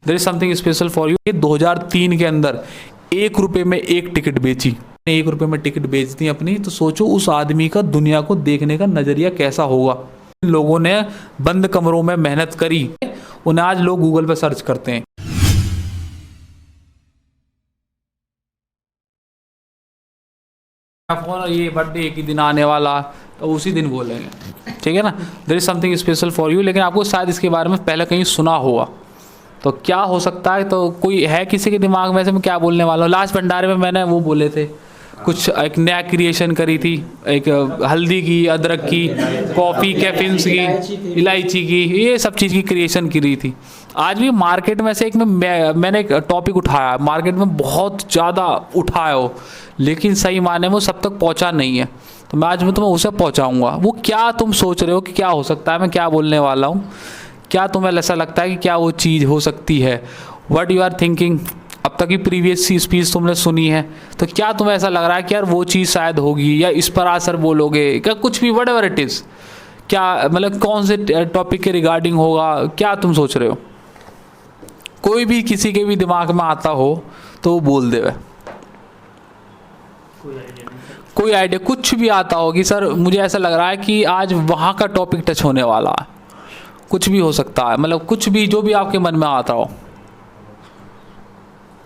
There is something special for you. 2003 के अंदर 1 रुपये में एक टिकट बेची, 1 रुपये में टिकट बेच दी अपनी, तो सोचो उस आदमी का दुनिया को देखने का नज़रिया कैसा होगा। लोगों ने बंद कमरों में मेहनत करी, उन्हें आज लोग गूगल पे सर्च करते हैं। फोन ये बर्थडे एक ही दिन आने वाला, तो उसी दिन बोलेंगे, ठीक है ना, there is something special for you. लेकिन आपको शायद इसके बारे में पहले कहीं सुना होगा, तो क्या हो सकता है, तो कोई है किसी के दिमाग में से मैं क्या बोलने वाला हूँ। लास्ट भंडारे में मैंने वो बोले थे कुछ, एक नया क्रिएशन करी थी, एक हल्दी की, अदरक की, कॉफ़ी, कैफिन्स की, इलायची की, ये सब चीज़ की क्रिएशन करी थी। आज भी मार्केट में से एक मैंने एक टॉपिक उठाया, मार्केट में बहुत ज़्यादा उठाया हो, लेकिन सही मायने में वो सब तक पहुंचा नहीं है, तो मैं आज मैं तुम्हें उसे पहुंचाऊंगा। वो क्या तुम सोच रहे हो कि क्या हो सकता है, मैं क्या बोलने वाला हूँ, क्या तुम्हें ऐसा लगता है कि क्या वो चीज़ हो सकती है, व्हाट यू आर थिंकिंग। अब तक की प्रीवियस स्पीच तुमने सुनी है, तो क्या तुम्हें ऐसा लग रहा है कि यार वो चीज़ शायद होगी, या इस पर आसर बोलोगे, क्या कुछ भी, व्हाटएवर इट इज़, क्या मतलब कौन से टॉपिक के रिगार्डिंग होगा, क्या तुम सोच रहे हो। कोई भी किसी के भी दिमाग में आता हो तो वो बोल देवे, कोई आइडिया कुछ भी आता हो कि सर मुझे ऐसा लग रहा है कि आज वहाँ का टॉपिक टच होने वाला है, कुछ भी हो सकता है, मतलब कुछ भी जो भी आपके मन में आता हो।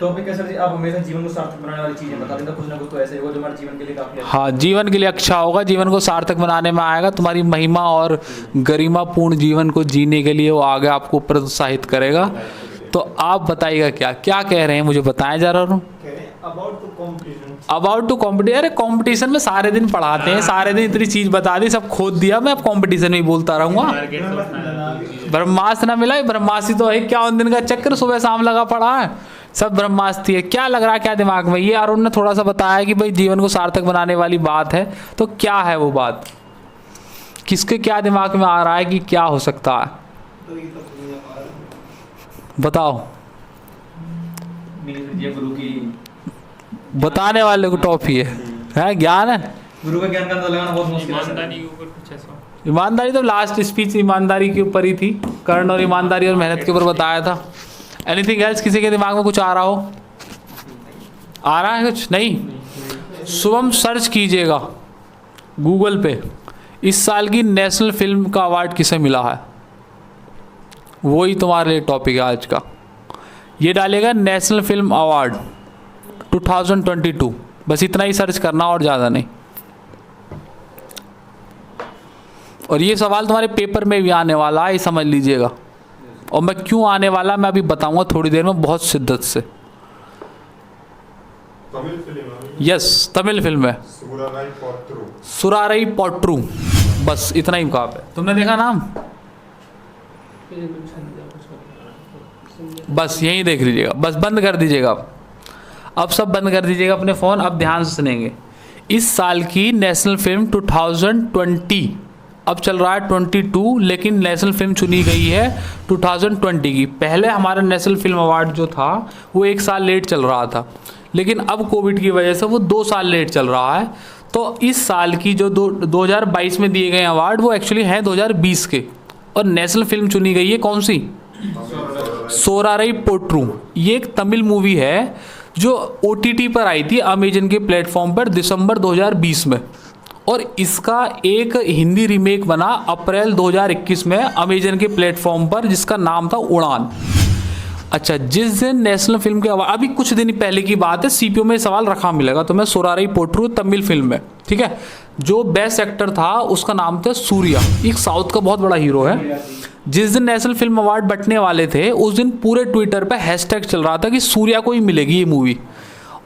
टॉपिक है सर जी, आप हमेशा जीवन को सार्थक बनाने वाली चीजें बता दें, तो कुछ ना कुछ तो ऐसे होगा जो हमारे जीवन के लिए काफी हाँ, जीवन के लिए अच्छा होगा, जीवन को सार्थक बनाने में आएगा, तुम्हारी महिमा और गरिमापूर्ण जीवन को जीने के लिए वो आगे आपको प्रोत्साहित करेगा। तो आप बताइएगा क्या क्या कह रहे हैं, मुझे बताएं जरा। अबाउट टू कॉम्पिटिशन, अरे कॉम्पिटिशन में सारे दिन पढ़ाते हैं, सारे दिन इतनी चीज बता दी, सब खोद दिया, मैं अब कॉम्पिटिशन में ही बोलता रहूंगा। ब्रह्मास्त्र ना मिला, ब्रह्मास्त्र तो है क्या, उन दिन का चक्कर सुबह शाम लगा पड़ा है, सब ब्रह्मास्त्र है। क्या लग रहा है, क्या दिमाग में, ये अरुण ने थोड़ा सा बताया कि भाई जीवन को सार्थक बनाने वाली बात है, तो क्या है वो बात, किसके क्या दिमाग में आ रहा है कि क्या हो सकता है, बताओ। गुरु की बताने वाले को टॉपी है ज्ञान है, गुरु का ज्ञान का अंदाजा लगाना बहुत मुश्किल है। ईमानदारी तो लास्ट स्पीच ईमानदारी के ऊपर ही थी, कर्ण और ईमानदारी और मेहनत के ऊपर बताया था। एनीथिंग एल्स, किसी के दिमाग में कुछ आ रहा हो, आ रहा है कुछ नहीं। शुभम सर्च कीजिएगा गूगल पे, इस साल की नेशनल फिल्म का अवार्ड किसे मिला है, वही तुम्हारे लिए टॉपिक है आज का। ये डालेगा नेशनल फिल्म अवार्ड 2022, बस इतना ही सर्च करना और ज़्यादा नहीं। और ये सवाल तुम्हारे पेपर में भी आने वाला है, समझ लीजिएगा। और मैं क्यों आने वाला मैं अभी बताऊंगा थोड़ी देर में, बहुत शिद्दत से। तमिल फिल्म है, यस तमिल फिल्म है, सुराराई पोट्रू, बस इतना ही कहा है। तुमने देखा नाम, बस यही देख लीजिएगा, बस बंद कर दीजिएगा अब सब बंद कर दीजिएगा अपने फ़ोन, अब ध्यान से सुनेंगे। इस साल की नेशनल फिल्म 2020, अब चल रहा है 22, लेकिन नेशनल फिल्म चुनी गई है 2020 की। पहले हमारा नेशनल फिल्म अवार्ड जो था वो 1 साल लेट चल रहा था, लेकिन अब कोविड की वजह से वो 2 साल लेट चल रहा है। तो इस साल की जो 2022 में दिए गए अवार्ड वो एक्चुअली हैं 2020 के, और नेशनल फिल्म चुनी गई है कौन सी, सोराराई पोट्रू। ये एक तमिल मूवी है जो OTT पर आई थी अमेजन के प्लेटफॉर्म पर दिसंबर 2020 में, और इसका एक हिंदी रीमेक बना अप्रैल 2021 में अमेजन के प्लेटफॉर्म पर, जिसका नाम था उड़ान। अच्छा, जिस दिन नेशनल फिल्म के अवार्ड, अभी कुछ दिन पहले की बात है, CPO में सवाल रखा मिलेगा तुम्हें, सोराराई पोट्रू तमिल फिल्म में, ठीक है। जो बेस्ट एक्टर था उसका नाम था सूर्या, एक साउथ का बहुत बड़ा हीरो है। जिस दिन नेशनल फिल्म अवार्ड बंटने वाले थे उस दिन पूरे ट्विटर पे हैशटैग चल रहा था कि सूर्या को ही मिलेगी ये मूवी।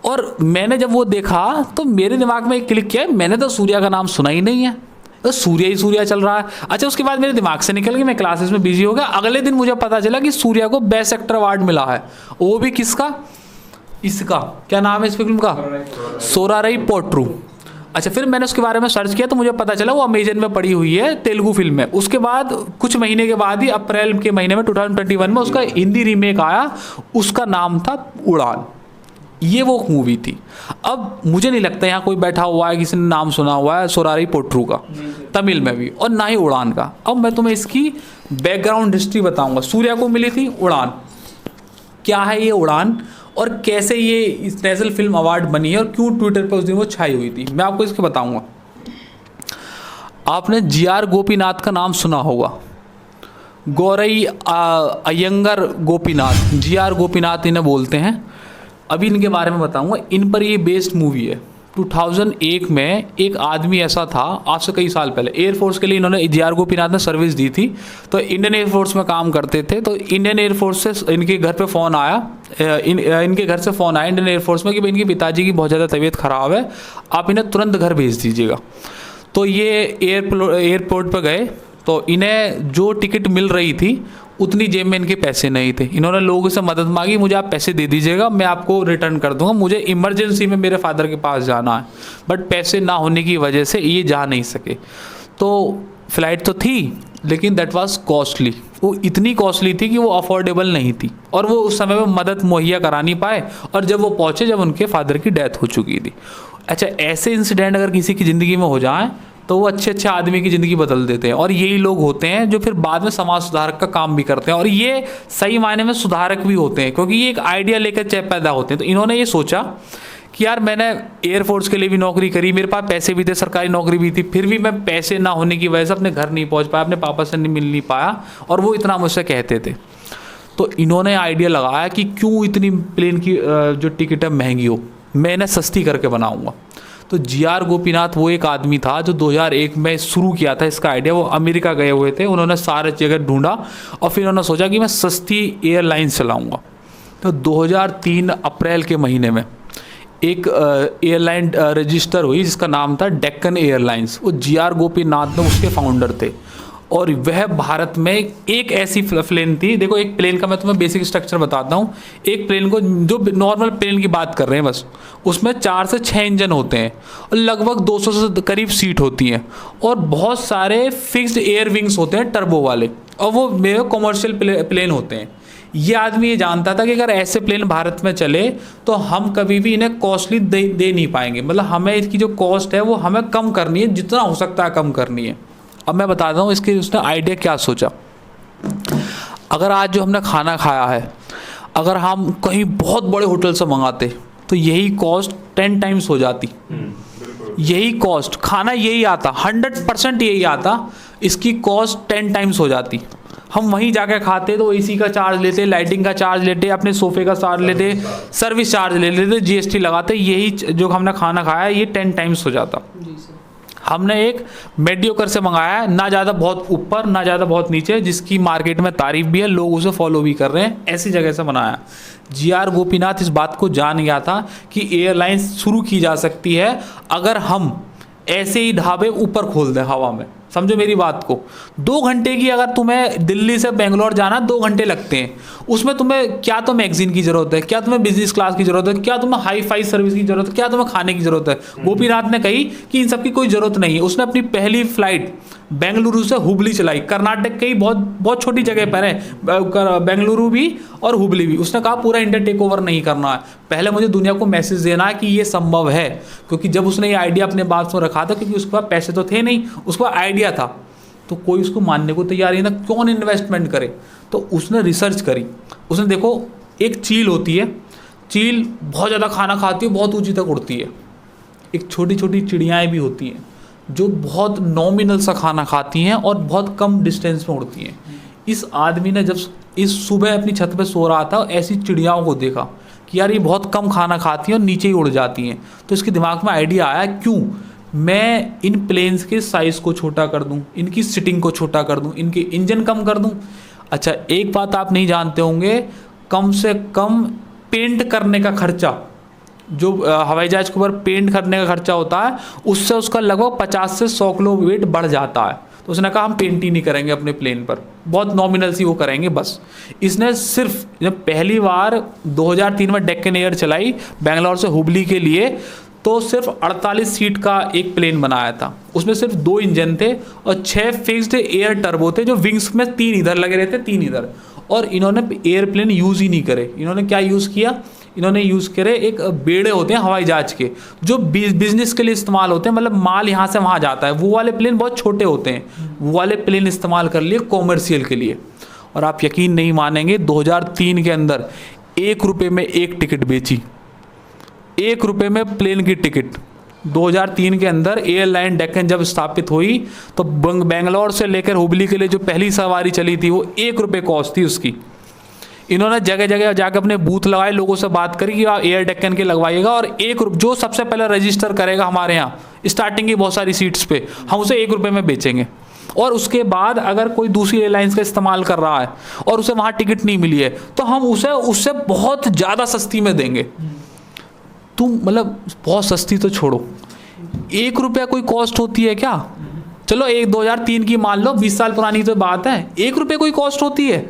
और मैंने जब वो देखा तो मेरे दिमाग में एक क्लिक किया, मैंने तो सूर्या का नाम सुना ही नहीं है, तो सूर्या ही सूर्या चल रहा है। अच्छा, उसके बाद मेरे दिमाग से निकल गया, मैं क्लासेस में बिजी हो गया। अगले दिन मुझे पता चला कि सूर्या को बेस्ट एक्टर अवार्ड मिला है, वो भी किसका, इसका क्या नाम है इस फिल्म का, सोराराई पोट्रू। अच्छा, फिर मैंने उसके बारे में सर्च किया तो मुझे पता चला वो अमेजन में पड़ी हुई है, तेलुगु फिल्म है। उसके बाद कुछ महीने के बाद ही अप्रैल के महीने में 2021 में उसका हिंदी रीमेक आया, उसका नाम था उड़ान। ये वो मूवी थी। अब मुझे नहीं लगता यहाँ कोई बैठा हुआ है किसी ने नाम सुना हुआ है सोराराई पोट्रू का तमिल में भी, और ना ही उड़ान का। अब मैं तुम्हें इसकी बैकग्राउंड हिस्ट्री बताऊंगा। सूर्या को मिली थी उड़ान, क्या है ये उड़ान और कैसे ये इस नेशनल फिल्म अवार्ड बनी है और क्यों ट्विटर पर उस दिन वो छाई हुई थी, मैं आपको इसके बताऊंगा। आपने GR गोपीनाथ का नाम सुना होगा, गौरई अयंगर गोपीनाथ, GR गोपीनाथ इन्हें बोलते हैं। अभी इनके बारे में बताऊंगा। इन पर ये बेस्ड मूवी है। 2001 में एक आदमी ऐसा था, आज से कई साल पहले, एयरफोर्स के लिए इन्होंने GR गोपीनाथ ने सर्विस दी थी, तो इंडियन एयरफोर्स में काम करते थे। तो इंडियन एयरफोर्स से इनके घर पे फ़ोन आया, इनके घर से फ़ोन आया इंडियन एयरफोर्स में कि भाई इनके पिताजी की बहुत ज़्यादा तबीयत ख़राब है, आप इन्हें तुरंत घर भेज दीजिएगा। तो ये एयरपोर्ट पर गए, तो इन्हें जो टिकट मिल रही थी उतनी जेब में इनके पैसे नहीं थे। इन्होंने लोगों से मदद मांगी, मुझे आप पैसे दे दीजिएगा, मैं आपको रिटर्न कर दूंगा, मुझे इमरजेंसी में मेरे फादर के पास जाना है। बट पैसे ना होने की वजह से ये जा नहीं सके। तो फ़्लाइट तो थी लेकिन दैट वाज कॉस्टली, वो इतनी कॉस्टली थी कि वो अफोर्डेबल नहीं थी और वो उस समय में मदद मुहैया करा नहीं पाए। और जब वो पहुँचे, जब उनके फादर की डेथ हो चुकी थी। अच्छा, ऐसे इंसिडेंट अगर किसी की ज़िंदगी में हो जाए तो वो अच्छे अच्छे आदमी की ज़िंदगी बदल देते हैं। और यही लोग होते हैं जो फिर बाद में समाज सुधारक का काम भी करते हैं, और ये सही मायने में सुधारक भी होते हैं, क्योंकि ये एक आइडिया लेकर पैदा होते हैं। तो इन्होंने ये सोचा कि यार मैंने एयरफोर्स के लिए भी नौकरी करी, मेरे पास पैसे भी थे, सरकारी नौकरी भी थी, फिर भी मैं पैसे ना होने की वजह से अपने घर नहीं पहुंच पाया, अपने पापा से नहीं मिल नहीं पाया, और वो इतना मुझसे कहते थे। तो इन्होंने आइडिया लगाया कि क्यों इतनी प्लेन की जो टिकट है महंगी हो, मैं इन्हें सस्ती करके बनाऊँगा। तो GR गोपीनाथ वो एक आदमी था जो 2001 में शुरू किया था इसका आइडिया। वो अमेरिका गए हुए थे, उन्होंने सारे जगह ढूंढा और फिर उन्होंने सोचा कि मैं सस्ती एयरलाइंस चलाऊंगा। तो 2003 अप्रैल के महीने में एक एयरलाइन रजिस्टर हुई जिसका नाम था डेक्कन एयरलाइंस। वो GR गोपीनाथ ने उसके फाउंडर थे, और वह भारत में एक ऐसी प्लेन थी। देखो, एक प्लेन का मैं तुम्हें बेसिक स्ट्रक्चर बताता हूँ। एक प्लेन को, जो नॉर्मल प्लेन की बात कर रहे हैं बस, उसमें 4 से 6 इंजन होते हैं और लगभग 200 से करीब सीट होती हैं, और बहुत सारे फिक्स्ड एयर विंग्स होते हैं टर्बो वाले, और वो मेरे कॉमर्शियल प्लेन होते हैं। ये आदमी ये जानता था कि अगर ऐसे प्लेन भारत में चले तो हम कभी भी इन्हें कॉस्टली दे नहीं पाएंगे, मतलब हमें इसकी जो कॉस्ट है वो हमें कम करनी है, जितना हो सकता है कम करनी है। अब मैं बताता हूँ इसके उसने आइडिया क्या सोचा। अगर आज जो हमने खाना खाया है, अगर हम कहीं बहुत बड़े होटल से मंगाते तो यही कॉस्ट 10 टाइम्स हो जाती। यही कॉस्ट, खाना यही आता, 100% यही आता, इसकी कॉस्ट 10 टाइम्स हो जाती। हम वहीं जाके खाते तो AC का चार्ज लेते, लाइटिंग का चार्ज लेते, अपने सोफे का चार्ज लेते, सर्विस चार्ज ले लेते, GST लगाते, यही जो हमने खाना खाया ये 10 टाइम्स हो जाता। हमने एक मेडियोकर से मंगाया है, ना ज़्यादा बहुत ऊपर ना ज़्यादा बहुत नीचे, जिसकी मार्केट में तारीफ भी है, लोग उसे फॉलो भी कर रहे हैं, ऐसी जगह से बनाया। GR गोपीनाथ इस बात को जान गया था कि एयरलाइंस शुरू की जा सकती है अगर हम ऐसे ही ढाबे ऊपर खोल दें हवा में। समझो मेरी बात को, 2 घंटे की, अगर तुम्हें दिल्ली से बेंगलोर जाना 2 घंटे लगते हैं, उसमें तुम्हें क्या तो मैगजीन की जरूरत है, क्या तुम्हें बिजनेस क्लास की जरूरत है, क्या तुम्हें हाई फाई सर्विस की जरूरत है, क्या तुम्हें खाने की जरूरत है। गोपीनाथ ने कही कि इन सब की कोई जरूरत नहीं है। उसने अपनी पहली फ्लाइट बेंगलुरु से हुबली चलाई। कर्नाटक की बहुत छोटी जगह पर है बेंगलुरु भी और हुबली भी। उसने कहा पूरा इंडिया टेक ओवर नहीं करना है, पहले मुझे दुनिया को मैसेज देना है कि ये संभव है। क्योंकि जब उसने ये आइडिया अपने बात में रखा था, क्योंकि उसके पास पैसे तो थे नहीं, उसके पास आइडिया था, तो कोई उसको मानने को तैयार ही ना, कौन इन्वेस्टमेंट करे। तो उसने रिसर्च करी। उसने देखो, एक चील होती है, चील बहुत ज़्यादा खाना खाती है, बहुत ऊंची तक उड़ती है। एक छोटी छोटी चिड़ियाएँ भी होती हैं जो बहुत नॉमिनल सा खाना खाती हैं और बहुत कम डिस्टेंस में उड़ती हैं। इस आदमी ने जब इस सुबह अपनी छत पे सो रहा था, ऐसी चिड़ियाओं को देखा कि यार ये बहुत कम खाना खाती हैं और नीचे ही उड़ जाती हैं। तो इसके दिमाग में आइडिया आया, क्यों मैं इन प्लेन्स के साइज़ को छोटा कर दूं, इनकी सिटिंग को छोटा कर दूं, इनके इंजन कम कर दूं। अच्छा, एक बात आप नहीं जानते होंगे, कम से कम पेंट करने का खर्चा, जो हवाई जहाज के ऊपर पेंट करने का खर्चा होता है, उससे उसका लगभग 50 से 100 किलो वेट बढ़ जाता है। तो उसने कहा हम पेंट ही नहीं करेंगे अपने प्लेन पर, बहुत नॉमिनल सी वो करेंगे बस। इसने सिर्फ जब पहली बार 2003 में डेक्कन एयर चलाई बेंगलोर से हुबली के लिए, तो सिर्फ 48 सीट का एक प्लेन बनाया था। उसमें सिर्फ 2 इंजन थे और 6 फिक्स्ड एयर टर्बो थे, जो विंग्स में 3 इधर लगे रहते, 3 इधर। और इन्होंने एयरप्लेन यूज़ ही नहीं करे। इन्होंने क्या यूज़ किया, इन्होंने यूज़ करे एक बेड़े होते हैं हवाई जहाज के, जो बिजनेस के लिए इस्तेमाल होते हैं, मतलब माल यहाँ से वहाँ जाता है। वो वाले प्लेन बहुत छोटे होते हैं, वो वाले प्लेन इस्तेमाल कर लिए कॉमर्शियल के लिए। और आप यकीन नहीं मानेंगे, 2003 के अंदर ₹1 में एक टिकट बेची, ₹1 में प्लेन की टिकट। 2003 के अंदर एयरलाइन डेक्कन जब स्थापित हुई तो बेंगलोर से लेकर हुबली के लिए जो पहली सवारी चली थी वो ₹1 कॉस्ट थी उसकी। इन्होंने जगह जगह जाकर अपने बूथ लगाए, लोगों से बात करी कि आप एयर डेक्कन के लगवाइएगा और ₹1 जो सबसे पहले रजिस्टर करेगा हमारे यहाँ स्टार्टिंग की बहुत सारी सीट्स पे, हम उसे ₹1 में बेचेंगे। और उसके बाद अगर कोई दूसरी एयरलाइंस का इस्तेमाल कर रहा है और उसे वहाँ टिकट नहीं मिली है तो हम उसे उससे बहुत ज़्यादा सस्ती में देंगे। तुम मतलब बहुत सस्ती तो छोड़ो, ₹1 कोई कॉस्ट होती है क्या? चलो 2003 की मान लो, 20 साल पुरानी तो बात है, ₹1 कोई कॉस्ट होती है?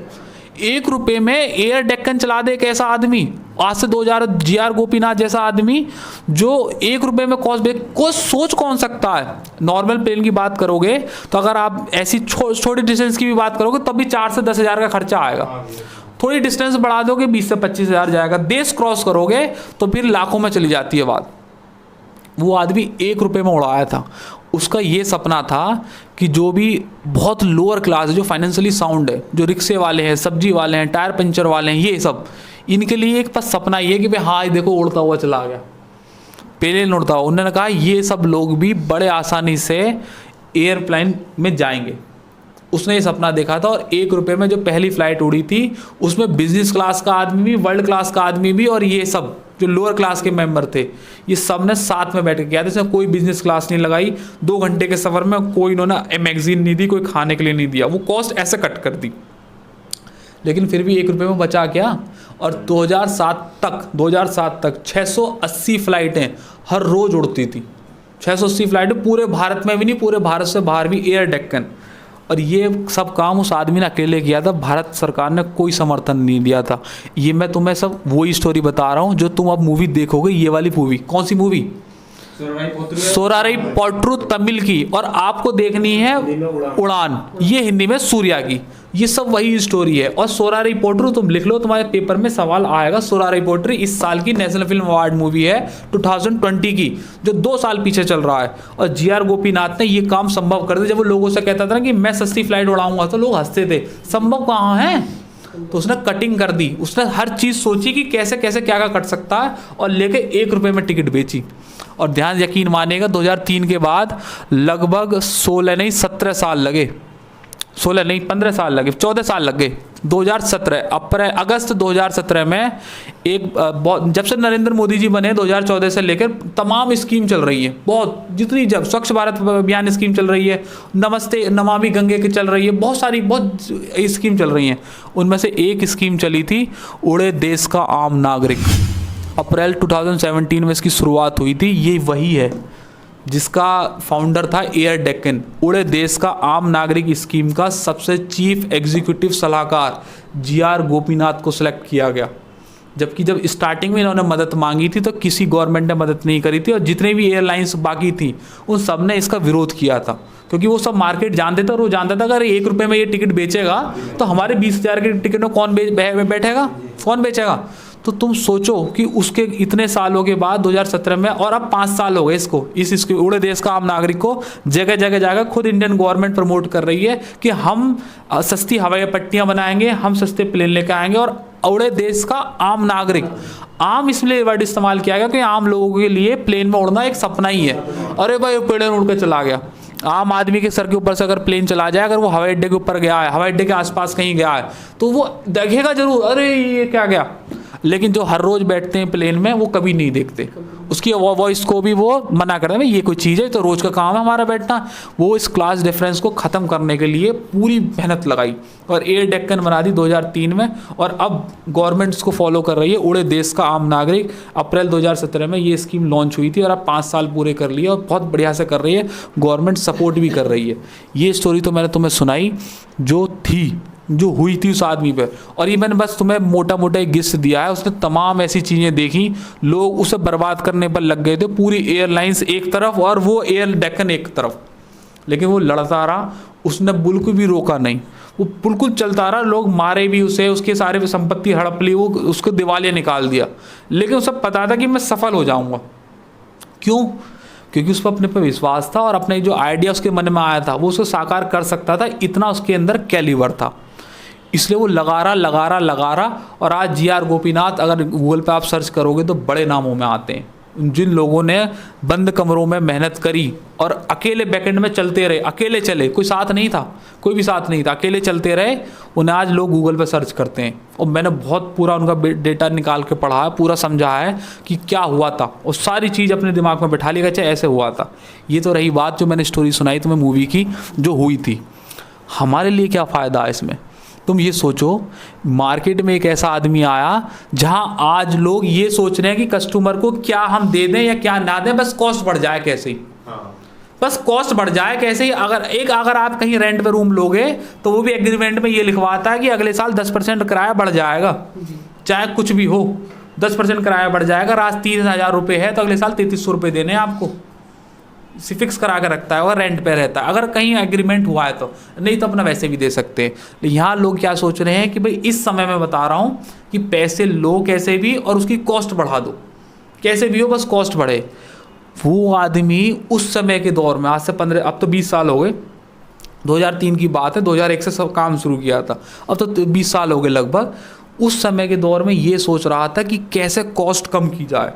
₹1 में एयर डेक्कन चला दे एक ऐसा आदमी, आज से 2000 GR गोपीनाथ जैसा आदमी जो ₹1 में को सोच कौन सकता है? नॉर्मल प्लेन की बात करोगे तो अगर आप ऐसी छोटी डिस्टेंस की भी बात करोगे तब भी 4 से 10 हज़ार का खर्चा आएगा। थोड़ी डिस्टेंस बढ़ा दोगे 20 से 25 हज़ार जाएगा। देश क्रॉस करोगे तो फिर लाखों में चली जाती है बात। वो आदमी ₹1 में उड़ाया था। उसका ये सपना था कि जो भी बहुत लोअर क्लास है, जो फाइनेंशियली साउंड है, जो रिक्शे वाले हैं, सब्जी वाले हैं, टायर पंचर वाले हैं, ये सब इनके लिए एक बस सपना ये कि भाई हाँ ये देखो उड़ता हुआ चला गया, प्लेन उड़ता हुआ। उन्होंने कहा ये सब लोग भी बड़े आसानी से एयरप्लेन में जाएंगे। उसने ये सपना देखा था और ₹1 में जो पहली फ्लाइट उड़ी थी उसमें बिजनेस क्लास का आदमी भी, वर्ल्ड क्लास का आदमी भी और ये सब जो लोअर क्लास के मेंबर थे ये सब ने साथ में बैठ के किया था। इसमें कोई बिजनेस क्लास नहीं लगाई। 2 घंटे के सफ़र में कोई इन्होंने मैगजीन नहीं दी, कोई खाने के लिए नहीं दिया, वो कॉस्ट ऐसे कट कर दी। लेकिन फिर भी ₹1 में बचा क्या? और 2007 तक 680 फ्लाइटें हर रोज़ उड़ती थी। 680 फ्लाइटें पूरे भारत में भी नहीं, पूरे भारत से बाहर भी एयर डेक्कन। और ये सब काम उस आदमी ने अकेले किया था, भारत सरकार ने कोई समर्थन नहीं दिया था। ये मैं तुम्हें सब वही स्टोरी बता रहा हूँ जो तुम अब मूवी देखोगे, ये वाली मूवी। कौन सी मूवी? सोराराई पोट्रू तमिल की, और आपको देखनी है उड़ान, ये हिंदी में सूर्या की। ये सब वही स्टोरी है। और सोराराई पोट्रू तुम लिख लो, तुम्हारे पेपर में सवाल आएगा। सोराराई पोट्रू इस साल की नेशनल फिल्म अवार्ड मूवी है 2020 की, जो 2 साल पीछे चल रहा है। और GR गोपीनाथ ने ये काम संभव कर दिया। जब वो लोगों से कहता था ना कि मैं सस्ती फ्लाइट उड़ाऊंगा तो लोग हंसते थे, संभव कहाँ है? तो उसने कटिंग कर दी। उसने हर चीज़ सोची कि कैसे कैसे क्या क्या कट सकता है और लेके ₹1 में टिकट बेची। और ध्यान यकीन मानेगा 2003 के बाद लगभग 16 नहीं 17 साल लगे, 16 नहीं 15 साल लगे, 14 साल लग गए। 2017 अगस्त 2017 में जब से नरेंद्र मोदी जी बने 2014 से लेकर तमाम स्कीम चल रही है, बहुत जितनी जब स्वच्छ भारत अभियान स्कीम चल रही है, नमस्ते नमामि गंगे की चल रही है, बहुत स्कीम चल रही हैं। उनमें से एक स्कीम चली थी उड़े देश का आम नागरिक। अप्रैल 2017 में इसकी शुरुआत हुई थी। ये वही है जिसका फाउंडर था एयर डेक्कन। उड़े देश का आम नागरिक स्कीम का सबसे चीफ एग्जीक्यूटिव सलाहकार GR गोपीनाथ को सिलेक्ट किया गया। जबकि जब स्टार्टिंग में इन्होंने मदद मांगी थी तो किसी गवर्नमेंट ने मदद नहीं करी थी और जितने भी एयरलाइंस बाकी थी उन सब ने इसका विरोध किया था, क्योंकि वो सब मार्केट जानते थे और वो जानता था अगर ₹1 में ये टिकट बेचेगा तो हमारे 20,000 के टिकट में कौन बैठेगा, कौन बेचेगा। तो तुम सोचो कि उसके इतने सालों के बाद 2017 में, और अब 5 साल हो गए इसके उड़े देश का आम नागरिक को जगह जगह जाकर खुद इंडियन गवर्नमेंट प्रमोट कर रही है कि हम सस्ती हवाई पट्टियां बनाएंगे, हम सस्ते प्लेन लेकर आएंगे। और उड़े देश का आम नागरिक, आम इसलिए वर्ड इस्तेमाल किया गया कि आम लोगों के लिए प्लेन में उड़ना एक सपना ही है। अरे भाई प्लेन उड़ के चला गया, आम आदमी के सर के ऊपर से अगर प्लेन चला जाए, अगर वो हवाई अड्डे के ऊपर गया है, हवाई अड्डे के आसपास कहीं गया है तो वो देखेगा जरूर, अरे ये क्या गया। लेकिन जो हर रोज बैठते हैं प्लेन में वो कभी नहीं देखते, उसकी वॉइस को भी वो मना करते हैं, ये कोई चीज़ है तो रोज का काम है हमारा बैठना। वो इस क्लास डिफरेंस को ख़त्म करने के लिए पूरी मेहनत लगाई और एयर डेक्कन बना दी 2003 में। और अब गवर्नमेंट इसको फॉलो कर रही है। उड़े देश का आम नागरिक अप्रैल 2017 में ये स्कीम लॉन्च हुई थी और अब 5 साल पूरे कर लिए और बहुत बढ़िया से कर रही है, गवर्नमेंट सपोर्ट भी कर रही है। ये स्टोरी तो मैंने तुम्हें सुनाई जो हुई थी उस आदमी पे, और ये मैंने बस तुम्हें मोटा मोटा एक गिस्ट दिया है। उसने तमाम ऐसी चीज़ें देखी, लोग उसे बर्बाद करने पर लग गए थे, पूरी एयरलाइंस एक तरफ और वो एयर डेक्कन एक तरफ। लेकिन वो लड़ता रहा, उसने बिल्कुल भी रोका नहीं, वो बिल्कुल चलता रहा। लोग मारे भी उसे, उसके सारे संपत्ति हड़प ली, वो उसको दिवालिया निकाल दिया। लेकिन उसे पता था कि मैं सफल हो जाऊँगा। क्यों? क्योंकि उसको अपने पर विश्वास था और अपने जो आइडिया उसके मन में आया था वो उसको साकार कर सकता था, इतना उसके अंदर कैलिबर था। इसलिए वो लगा रहा। और आज जी.आर. गोपीनाथ अगर गूगल पे आप सर्च करोगे तो बड़े नामों में आते हैं। जिन लोगों ने बंद कमरों में मेहनत करी और अकेले बैकएंड में चलते रहे, अकेले चले, कोई साथ नहीं था, कोई भी साथ नहीं था, अकेले चलते रहे, उन्हें आज लोग गूगल पे सर्च करते हैं। और मैंने बहुत पूरा उनका डेटा निकाल के पढ़ा है, पूरा समझा है कि क्या हुआ था, और सारी चीज़ अपने दिमाग में बैठा लिया, अच्छा ऐसे हुआ था। ये तो रही बात जो मैंने स्टोरी सुनाई तुम्हें मूवी की जो हुई थी। हमारे लिए क्या फ़ायदा है इसमें? तुम ये सोचो, मार्केट में एक ऐसा आदमी आया जहां आज लोग ये सोच रहे हैं कि कस्टमर को क्या हम दे दें या क्या ना दें, बस कॉस्ट बढ़ जाए कैसे ही, बस कॉस्ट बढ़ जाए कैसे ही। अगर आप कहीं रेंट पे रूम लोगे तो वो भी एग्रीमेंट में ये लिखवाता है कि अगले साल 10% किराया बढ़ जाएगा, चाहे कुछ भी हो, 10% किराया बढ़ जाएगा। आज 3000 रुपये है तो अगले साल 3300 रुपये देने हैं आपको, फिक्स करा के रखता है और रेंट पे रहता है, अगर कहीं एग्रीमेंट हुआ है तो, नहीं तो अपना वैसे भी दे सकते हैं। लेकिन यहाँ लोग क्या सोच रहे हैं कि भाई इस समय में बता रहा हूँ कि पैसे लो कैसे भी और उसकी कॉस्ट बढ़ा दो, कैसे भी हो बस कॉस्ट बढ़े। वो आदमी उस समय के दौर में, आज से 15, अब तो 20 साल हो गए, 2003 की बात है, 2001 से सब काम शुरू किया था, अब तो 20 साल हो गए लगभग। उस समय के दौर में ये सोच रहा था कि कैसे कॉस्ट कम की जाए।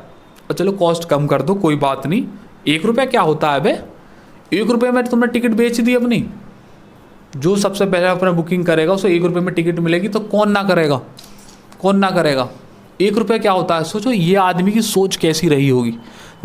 और चलो कॉस्ट कम कर दो, कोई बात नहीं, 1 रुपया क्या होता है बे, 1 रुपये में तुमने टिकट बेच दी अपनी। जो सबसे पहले अपना बुकिंग करेगा उसे 1 रुपये में टिकट मिलेगी, तो कौन ना करेगा, कौन ना करेगा। 1 रुपया क्या होता है, सोचो ये आदमी की सोच कैसी रही होगी।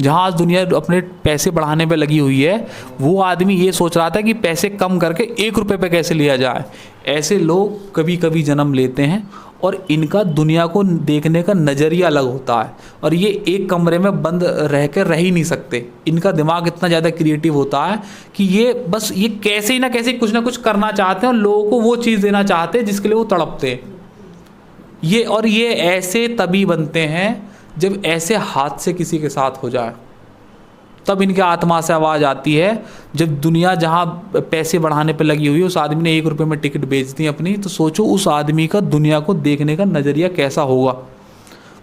जहाँ आज दुनिया अपने पैसे बढ़ाने पे लगी हुई है, वो आदमी ये सोच रहा था कि पैसे कम करके 1 रुपये पे कैसे लिया जाए। ऐसे लोग कभी कभी जन्म लेते हैं और इनका दुनिया को देखने का नज़रिया अलग होता है, और ये एक कमरे में बंद रह कर रह ही नहीं सकते। इनका दिमाग इतना ज़्यादा क्रिएटिव होता है कि ये बस ये कैसे ही ना कैसे कुछ ना कुछ करना चाहते हैं और लोगों को वो चीज़ देना चाहते हैं जिसके लिए वो तड़पते हैं। ये ऐसे तभी बनते हैं जब ऐसे हादसे किसी के साथ हो जाए, तब इनके आत्मा से आवाज़ आती है। जब दुनिया जहाँ पैसे बढ़ाने पे लगी हुई है, उस आदमी ने 1 रुपये में टिकट बेच दी अपनी, तो सोचो उस आदमी का दुनिया को देखने का नज़रिया कैसा होगा,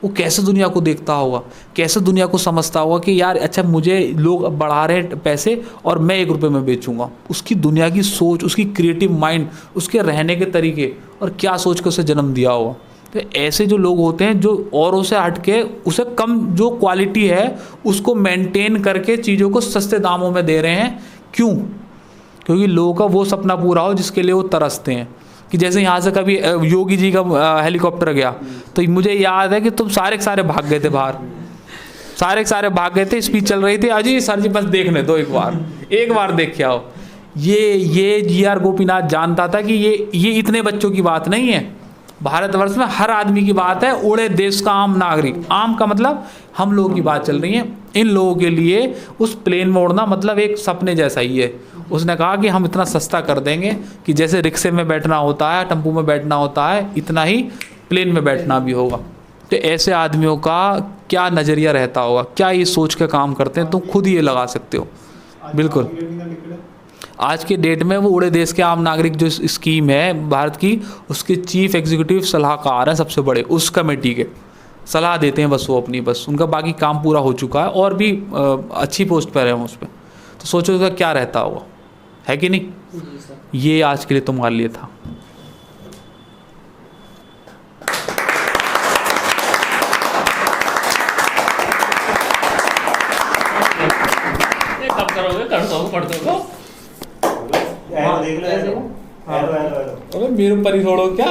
वो कैसे दुनिया को देखता होगा, कैसे दुनिया को समझता होगा कि यार अच्छा मुझे लोग बढ़ा रहे हैं पैसे और मैं 1 रुपये में बेचूंगा। उसकी दुनिया की सोच, उसकी क्रिएटिव माइंड, उसके रहने के तरीके, और क्या सोच के उसे जन्म दिया होगा। तो ऐसे जो लोग होते हैं जो औरों से हट के उसे कम जो क्वालिटी है उसको मेंटेन करके चीज़ों को सस्ते दामों में दे रहे हैं। क्यों? क्योंकि लोगों का वो सपना पूरा हो जिसके लिए वो तरसते हैं। कि जैसे यहाँ से कभी योगी जी का हेलीकॉप्टर गया तो मुझे याद है कि तुम सारे के सारे भाग गए थे बाहर, सारे के सारे भाग गए थे, स्पीच चल रही थी, अजी सर जी बस देखने दो, एक बार देख के आओ। ये जी.आर. गोपीनाथ जानता था कि ये इतने बच्चों की बात नहीं है, भारतवर्ष में हर आदमी की बात है, उड़े देश का आम नागरिक। आम का मतलब हम लोगों की बात चल रही है। इन लोगों के लिए उस प्लेन में उड़ना मतलब एक सपने जैसा ही है। उसने कहा कि हम इतना सस्ता कर देंगे कि जैसे रिक्शे में बैठना होता है, टेम्पो में बैठना होता है, इतना ही प्लेन में बैठना भी होगा। तो ऐसे आदमियों का क्या नज़रिया रहता होगा, क्या ये सोच के काम करते हैं, तुम खुद ये लगा सकते हो। बिल्कुल आज के डेट में वो उड़े देश के आम नागरिक जो स्कीम है भारत की, उसके चीफ एग्जीक्यूटिव सलाहकार हैं सबसे बड़े, उस कमेटी के सलाह देते हैं बस वो अपनी, बस उनका बाकी काम पूरा हो चुका है और भी अच्छी पोस्ट पर है उस पर। तो सोचो उसका क्या रहता होगा, है कि नहीं। ये आज के लिए तुम्हारे लिए था। कब करोगे, कर दो, पढ़ दो। अरे मेरे ऊपर ही छोड़ो क्या।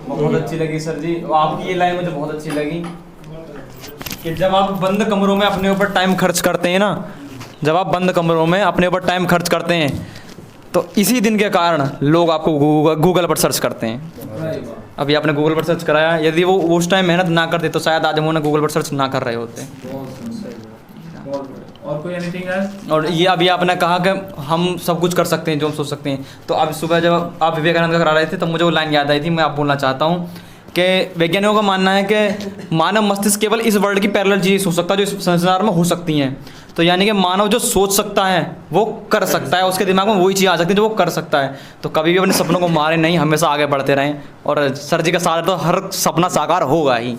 बहुत अच्छी लगी सर जी, आपकी ये लाइन मुझे बहुत अच्छी लगी कि जब आप बंद कमरों में अपने ऊपर टाइम खर्च करते हैं ना, जब आप बंद कमरों में अपने ऊपर टाइम खर्च करते हैं तो इसी दिन के कारण लोग आपको गूगल पर सर्च करते हैं। अभी आपने गूगल पर सर्च कराया, यदि वो उस टाइम मेहनत ना करते तो शायद आज हम उन्हें गूगल पर सर्च ना कर रहे होते। और कोई एनीथिंग है? और ये अभी आपने कहा कि हम सब कुछ कर सकते हैं जो हम सोच सकते हैं, तो अब सुबह जब आप विवेकानंद का करा रहे थे तब मुझे वो लाइन याद आई थी, मैं आप बोलना चाहता हूँ कि वैज्ञानिकों का मानना है कि मानव मस्तिष्क केवल इस वर्ल्ड की पैरेलल चीज़ सोच सकता है जो इस संसार में हो सकती हैं। तो यानी कि मानव जो सोच सकता है वो कर सकता है, उसके दिमाग में वही चीज़ आ सकती है जो वो कर सकता है। तो कभी भी अपने सपनों को मारे नहीं, हमेशा आगे बढ़ते रहें, और सर जी का साथ तो हर सपना साकार होगा ही।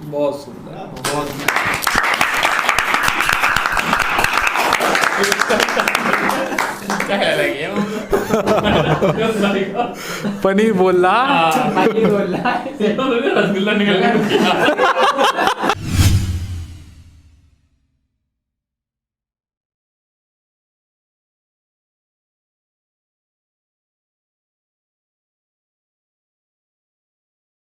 बहुत सुंदर, बहुत पनीर बोल रहा पनीर बोल रहा है। रसगुल्ला निकल गया